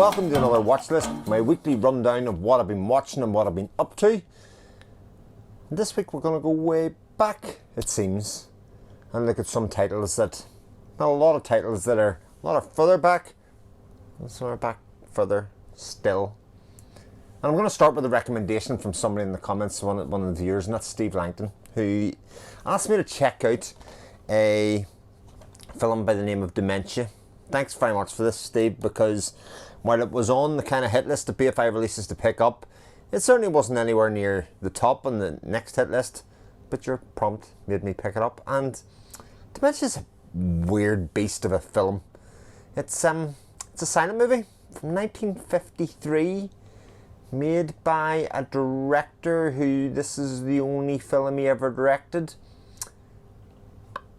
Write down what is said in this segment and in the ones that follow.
welcome to another watch list, my weekly rundown of what I've been watching and what I've been up to. And this week we're going to go way back, it seems, and look at some titles that, not a lot of titles that are a lot further back, and some are back further still. And I'm going to start with a recommendation from somebody in the comments, one of the viewers, and that's Steve Langton, who asked me to check out a film by the name of Dementia. Thanks very much for this, Steve, because while it was on the kind of hit list of BFI releases to pick up, it certainly wasn't anywhere near the top on the next hit list, but your prompt made me pick it up. And Dementia's a weird beast of a film. It's a silent movie from 1953, made by a director who, this is the only film he ever directed,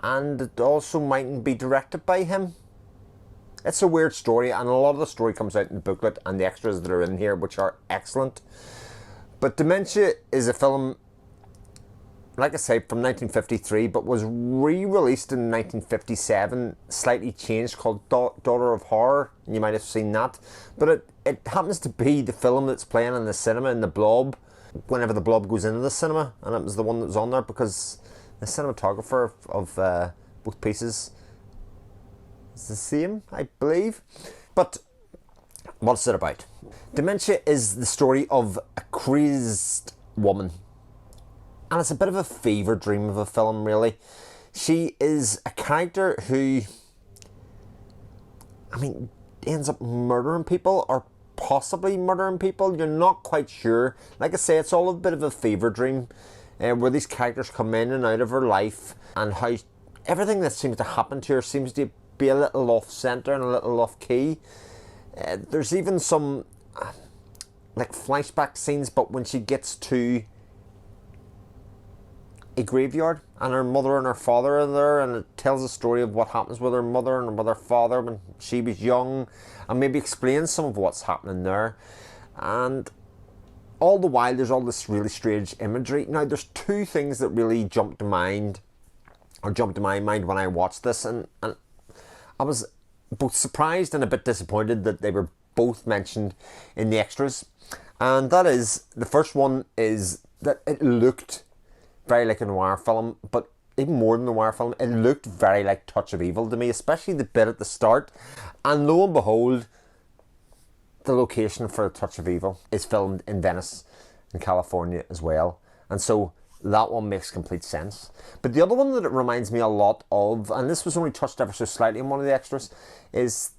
and it also mightn't be directed by him. It's a weird story, and a lot of the story comes out in the booklet and the extras that are in here, which are excellent. But Dementia is a film, like I say, from 1953, but was re-released in 1957, slightly changed, called Daughter of Horror. You might have seen that. But it happens to be the film that's playing in the cinema in the Blob, whenever the Blob goes into the cinema, and it was the one that was on there because the cinematographer of both pieces is the same, I believe. But what's it about? Dementia is the story of a crazed woman, and it's a bit of a fever dream of a film, really. She is a character who, ends up murdering people, or possibly murdering people. You're not quite sure. Like I say, it's all a bit of a fever dream, where these characters come in and out of her life, and how everything that seems to happen to her seems to be a little off centre and a little off key. There's even some like flashback scenes, but when she gets to a graveyard and her mother and her father are there, and it tells the story of what happens with her mother and with her father when she was young, and maybe explains some of what's happening there. And all the while there's all this really strange imagery. Now there's two things that really jumped to my mind when I watched this, and I was both surprised and a bit disappointed that they were both mentioned in the extras. And that is, the first one is that it looked very like a noir film, but even more than a noir film, it looked very like Touch of Evil to me, especially the bit at the start. And lo and behold, the location for Touch of Evil is filmed in Venice, in California as well. And so that one makes complete sense. But the other one that it reminds me a lot of, and this was only touched ever so slightly in one of the extras, is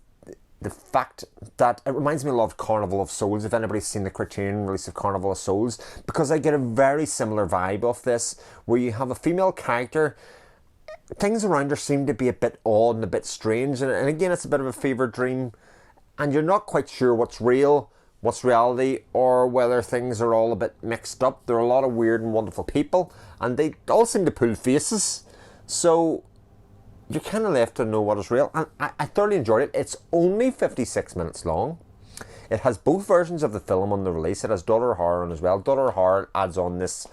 the fact that it reminds me a lot of Carnival of Souls, if anybody's seen the Criterion release of Carnival of Souls, because I get a very similar vibe of this, where you have a female character, things around her seem to be a bit odd and a bit strange, and again it's a bit of a fever dream, and you're not quite sure what's real, what's reality, or whether things are all a bit mixed up. There are a lot of weird and wonderful people, and they all seem to pull faces, so you're kind of left to know what is real. And I thoroughly enjoyed it. It's only 56 minutes long. It has both versions of the film on the release. It has Daughter of Horror on as well. Daughter of Horror adds on this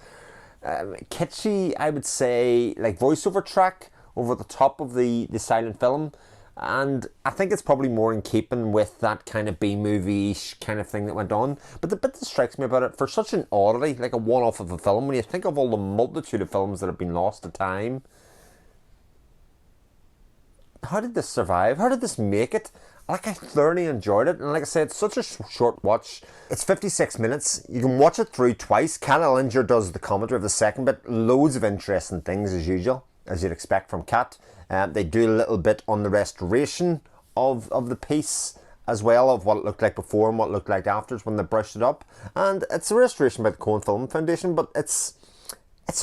kitschy, I would say, like voiceover track over the top of the silent film. And I think it's probably more in keeping with that kind of B-movie-ish kind of thing that went on. But the bit that strikes me about it, for such an oddity, like a one-off of a film, when you think of all the multitude of films that have been lost to time, how did this survive? How did this make it? Like, I thoroughly enjoyed it. And like I said, it's such a short watch. It's 56 minutes. You can watch it through twice. Canal does the commentary of the second bit. Loads of interesting things as usual, as you'd expect from Cat. They do a little bit on the restoration of the piece as well, of what it looked like before and what it looked like afterwards when they brushed it up. And it's a restoration by the Cohen Film Foundation, but it's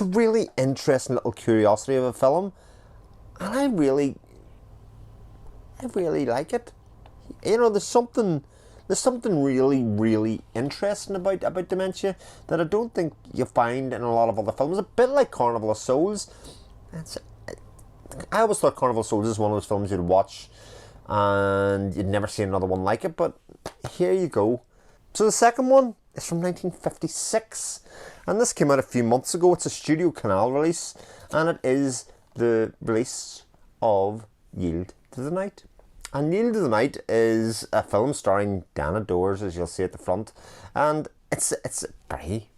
a really interesting little curiosity of a film. And I really like it. You know, there's something really, really interesting about Dementia that I don't think you find in a lot of other films. A bit like Carnival of Souls. I always thought Carnival of Souls is one of those films you'd watch and you'd never see another one like it, but here you go. So the second one is from 1956, and this came out a few months ago. It's a Studio Canal release, and it is the release of Yield to the Night. And Neil to the Night is a film starring Dana Dores, as you'll see at the front, and it's a very,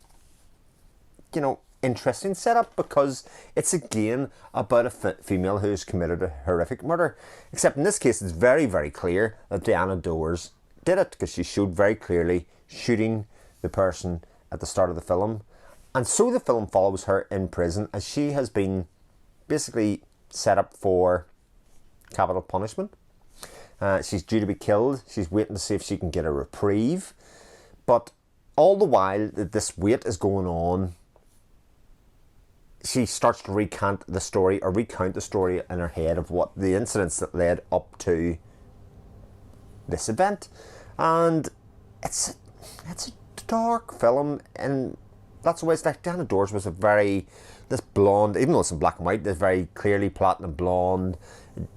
interesting setup, because it's again about a female who's committed a horrific murder. Except in this case, it's very, very clear that Dana Dores did it, because she showed very clearly shooting the person at the start of the film. And so the film follows her in prison, as she has been basically set up for capital punishment. She's due to be killed. She's waiting to see if she can get a reprieve. But all the while that this wait is going on, she starts to recount the story in her head of what the incidents that led up to this event. And it's a dark film, and that's the way it's like. Dana Dores was this blonde, even though it's in black and white, this very clearly platinum blonde,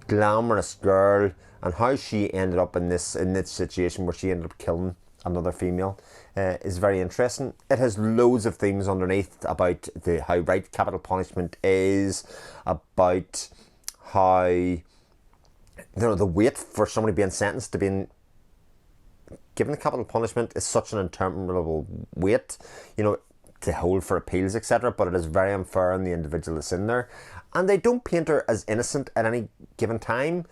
glamorous girl, and how she ended up in this situation where she ended up killing another female is very interesting. It has loads of things underneath about how right capital punishment is, about how the wait for somebody being sentenced to being given the capital punishment is such an interminable wait, to hold for appeals, etc. But it is very unfair on the individual that's in there, and they don't paint her as innocent at any given time,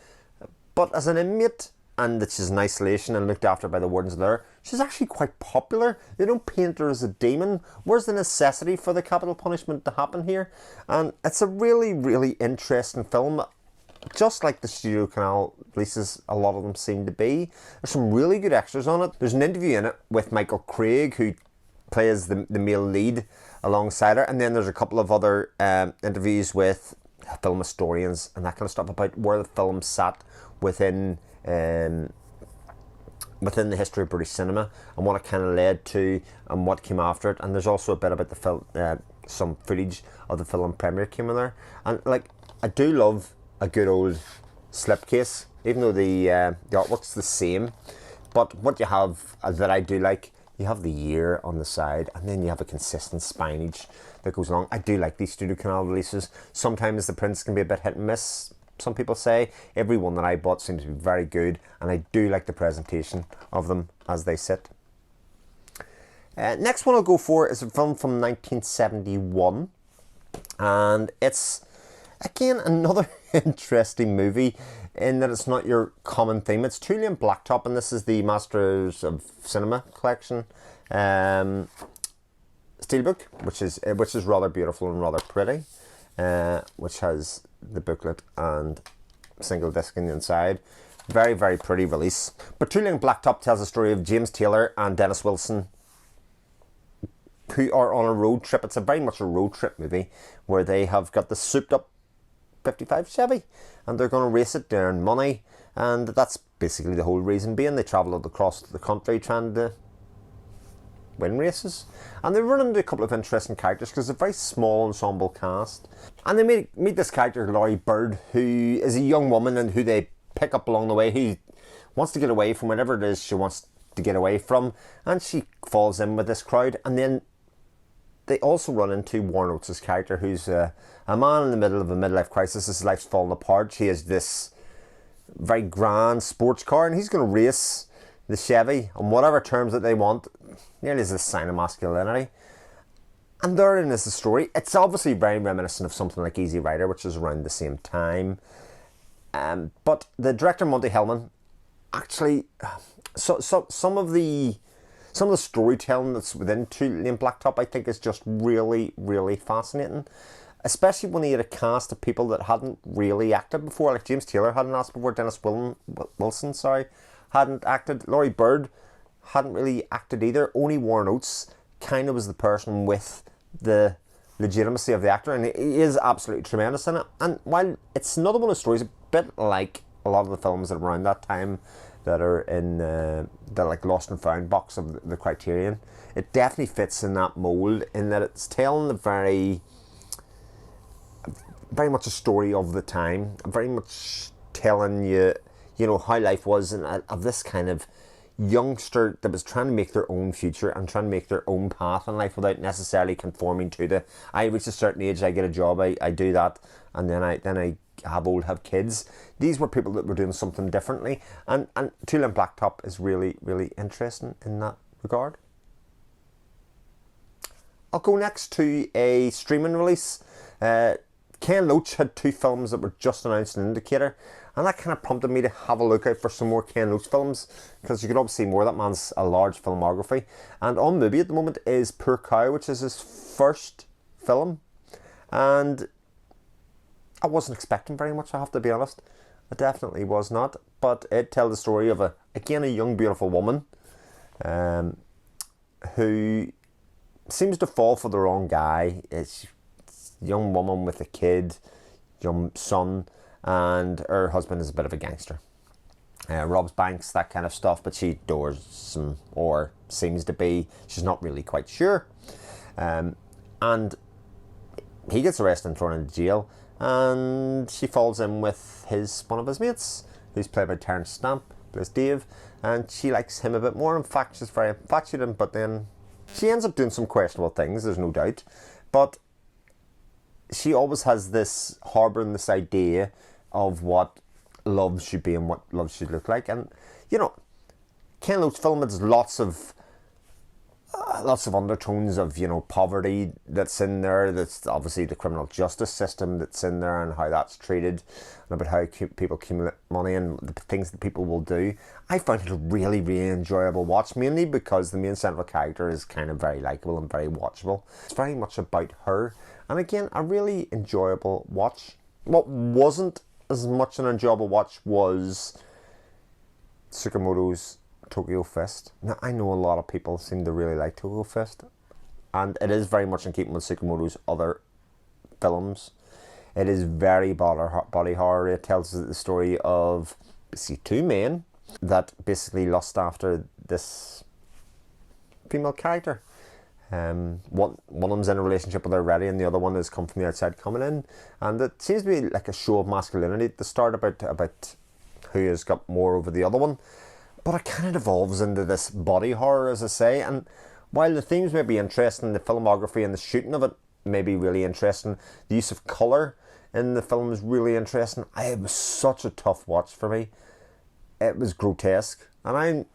but as an inmate, and that she's in isolation and looked after by the wardens there, she's actually quite popular. They don't paint her as a demon. Where's the necessity for the capital punishment to happen here? And it's a really, really interesting film, just like the Studio Canal releases, a lot of them seem to be. There's some really good extras on it. There's an interview in it with Michael Craig, who plays the male lead alongside her, and then there's a couple of other interviews with film historians and that kind of stuff about where the film sat within the history of British cinema and what it kind of led to and what came after it. And there's also a bit about the film, some footage of the film premiere came in there. And I do love a good old slipcase, even though the artwork's the same. But what you have that I do like, you have the year on the side, and then you have a consistent spinage that goes along. I do like these Studio Canal releases. Sometimes the prints can be a bit hit and miss, some people say. Every one that I bought seems to be very good, and I do like the presentation of them as they sit. Next one I'll go for is a film from 1971, and it's again another interesting movie in that it's not your common theme. It's Lane Blacktop, and this is the Masters of Cinema collection steelbook, which is rather beautiful and rather pretty, which has the booklet and single disc in the inside. Very, very pretty release. But Lane Blacktop tells the story of James Taylor and Dennis Wilson, who are on a road trip. It's very much a road trip movie where they have got the souped up 55 Chevy and they're going to race it to earn money, and that's basically the whole reason being. They travel across the country trying to win races, and they run into a couple of interesting characters because it's a very small ensemble cast. And they meet this character, Laurie Bird, who is a young woman and who they pick up along the way, who wants to get away from whatever it is she wants to get away from, and she falls in with this crowd. And then they also run into Warren Oates' character, who's a man in the middle of a midlife crisis. His life's falling apart. He has this very grand sports car, and he's going to race the Chevy on whatever terms that they want, nearly as a sign of masculinity. And therein is the story. It's obviously very reminiscent of something like Easy Rider, which is around the same time. But the director, Monty Hellman, actually, some of the storytelling that's within Lane Blacktop, I think, is just really, really fascinating. Especially when he had a cast of people that hadn't really acted before. Like James Taylor hadn't acted before, Dennis Wilson hadn't acted. Laurie Bird hadn't really acted either. Only Warren Oates kind of was the person with the legitimacy of the actor, and he is absolutely tremendous in it. And while it's another one of the stories, a bit like a lot of the films that are around that time that are in the like Lost and Found box of the Criterion, it definitely fits in that mould, in that it's telling the very much a story of the time, very much telling you, how life was, and of this kind of, youngster that was trying to make their own future and trying to make their own path in life without necessarily conforming to the, I reach a certain age, I get a job, I do that, and then I have kids. These were people that were doing something differently, and Lane Blacktop is really, really interesting in that regard. I'll go next to a streaming release. Ken Loach had 2 films that were just announced in Indicator, and that kind of prompted me to have a look out for some more Ken Loach films, because you could obviously see more. That man's a large filmography. And on Mubi at the moment is Purcha, which is his first film, and I wasn't expecting very much, I have to be honest. I definitely was not, but it tells the story of a young beautiful woman who seems to fall for the wrong guy. It's a young woman with a kid, young son, and her husband is a bit of a gangster. Robs banks, that kind of stuff, but she adores him, or seems to be. She's not really quite sure. And he gets arrested and thrown into jail, and she falls in with one of his mates, who's played by Terence Stamp, plays Dave, and she likes him a bit more. In fact, she's very infatuated, but then she ends up doing some questionable things, there's no doubt. But she always has this, harbouring this idea of what love should be and what love should look like. And, you know, Ken Loach film has lots of undertones of, you know, poverty that's in there. That's obviously the criminal justice system that's in there and how that's treated, and about how people accumulate money and the things that people will do. I found it a really, really enjoyable watch, mainly because the main central character is kind of very likeable and very watchable. It's very much about her, and again, a really enjoyable watch. What wasn't as much an enjoyable watch was Tsukamoto's Tokyo Fist. Now, I know a lot of people seem to really like Tokyo Fist, and it is very much in keeping with Tsukamoto's other films. It is very body horror. It tells the story of basically 2 men that basically lust after this female character. One of them's in a relationship with her already, and the other one has come from the outside coming in, and it seems to be like a show of masculinity at the start about who has got more over the other one. But it kind of devolves into this body horror, as I say, and while the themes may be interesting, the filmography and the shooting of it may be really interesting, the use of colour in the film is really interesting. It was such a tough watch for me. It was grotesque, and I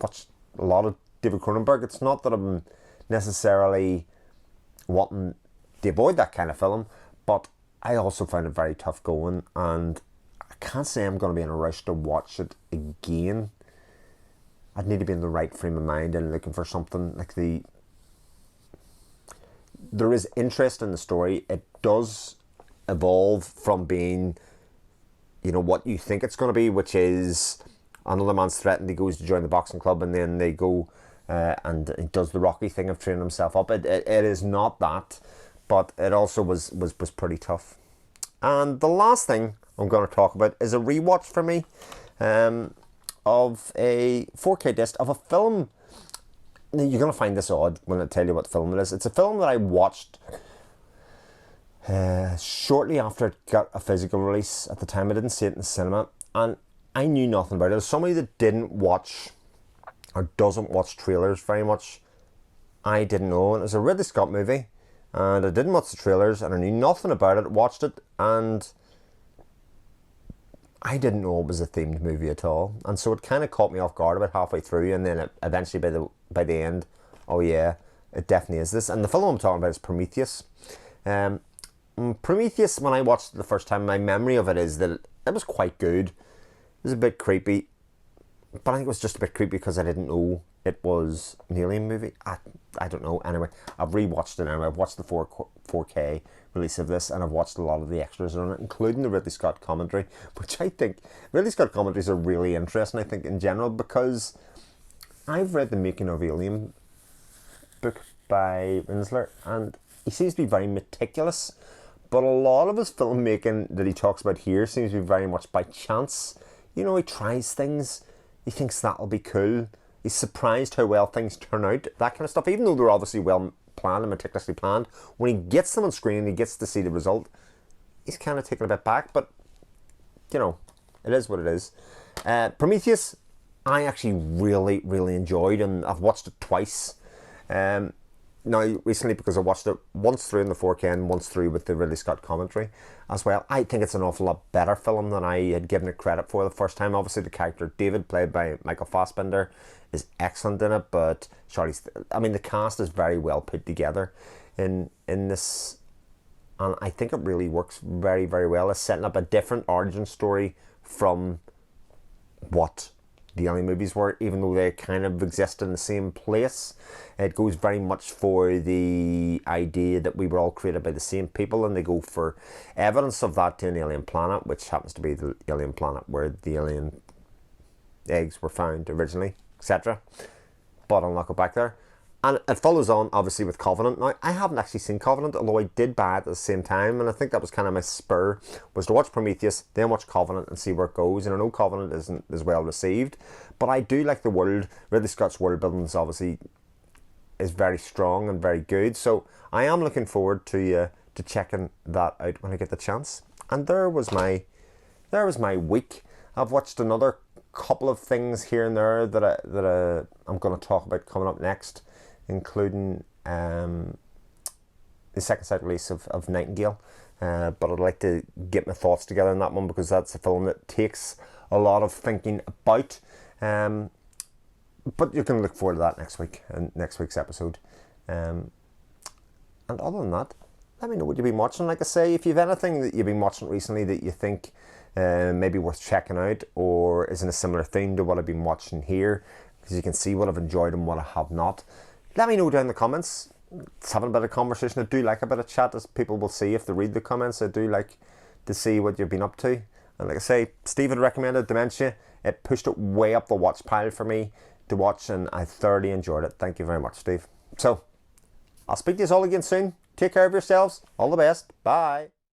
watched a lot of David Cronenberg. It's not that I'm necessarily wanting to avoid that kind of film, but I also found it very tough going, and I can't say I'm going to be in a rush to watch it again. I'd need to be in the right frame of mind and looking for something like there is interest in the story. It does evolve from being, what you think it's going to be, which is another man's threatened, he goes to join the boxing club, and then they go and he does the Rocky thing of training himself up. It is not that, but it also was pretty tough. And the last thing I'm going to talk about is a rewatch for me of a 4K disc of a film. You're going to find this odd when I tell you what film it is. It's a film that I watched shortly after it got a physical release. At the time, I didn't see it in the cinema, and I knew nothing about it. As somebody that didn't watch or doesn't watch trailers very much, I didn't know. And it was a Ridley Scott movie, and I didn't watch the trailers, and I knew nothing about it. Watched it, and I didn't know it was a themed movie at all, and so it kind of caught me off guard about halfway through, and then eventually by the end, oh yeah, it definitely is this. And the film I'm talking about is Prometheus. Prometheus, when I watched it the first time, my memory of it is that it was quite good. It was a bit creepy, but I think it was just a bit creepy because I didn't know it was an alien movie. I don't know. Anyway, I've rewatched it now. I've watched the 4K release of this, and I've watched a lot of the extras on it, including the Ridley Scott commentary, which I think Ridley Scott commentaries are really interesting, I think, in general, because I've read the Making of Alien book by Rinsler, and he seems to be very meticulous, but a lot of his filmmaking that he talks about here seems to be very much by chance. He tries things, he thinks that'll be cool, he's surprised how well things turn out, that kind of stuff, even though they're obviously well planned and meticulously planned. When he gets them on screen and he gets to see the result, he's kind of taken a bit back, but it is what it is. Prometheus, I actually really, really enjoyed, and I've watched it twice. Now, recently, because I watched it once through in the 4K and once through with the Ridley Scott commentary as well, I think it's an awful lot better film than I had given it credit for the first time. Obviously, the character David, played by Michael Fassbender, is excellent in it, but the cast is very well put together in this, and I think it really works very, very well. It's setting up a different origin story from what the Alien movies were, even though they kind of exist in the same place. It goes very much for the idea that we were all created by the same people, and they go for evidence of that to an alien planet, which happens to be the alien planet where the alien eggs were found originally, etc. But I'll not go back there. And it follows on, obviously, with Covenant. Now, I haven't actually seen Covenant, although I did buy it at the same time, and I think that was kind of my spur, was to watch Prometheus, then watch Covenant and see where it goes. And I know Covenant isn't as well received, but I do like the world. Ridley Scott's world building is very strong and very good, so I am looking forward to checking that out when I get the chance. And there was my week. I've watched another couple of things here and there that I'm going to talk about coming up next, including the second sight release of Nightingale. But I'd like to get my thoughts together on that one, because that's a film that takes a lot of thinking about. But you can look forward to that next week, and next week's episode. And other than that, let me know what you've been watching. Like I say, if you've anything that you've been watching recently that you think maybe worth checking out, or is in a similar theme to what I've been watching here, because you can see what I've enjoyed and what I have not, let me know down in the comments. It's having a bit of conversation. I do like a bit of chat, as people will see if they read the comments. I do like to see what you've been up to. And like I say, Steve had recommended Dementia. It pushed it way up the watch pile for me to watch, and I thoroughly enjoyed it. Thank you very much, Steve. So, I'll speak to you all again soon. Take care of yourselves. All the best. Bye.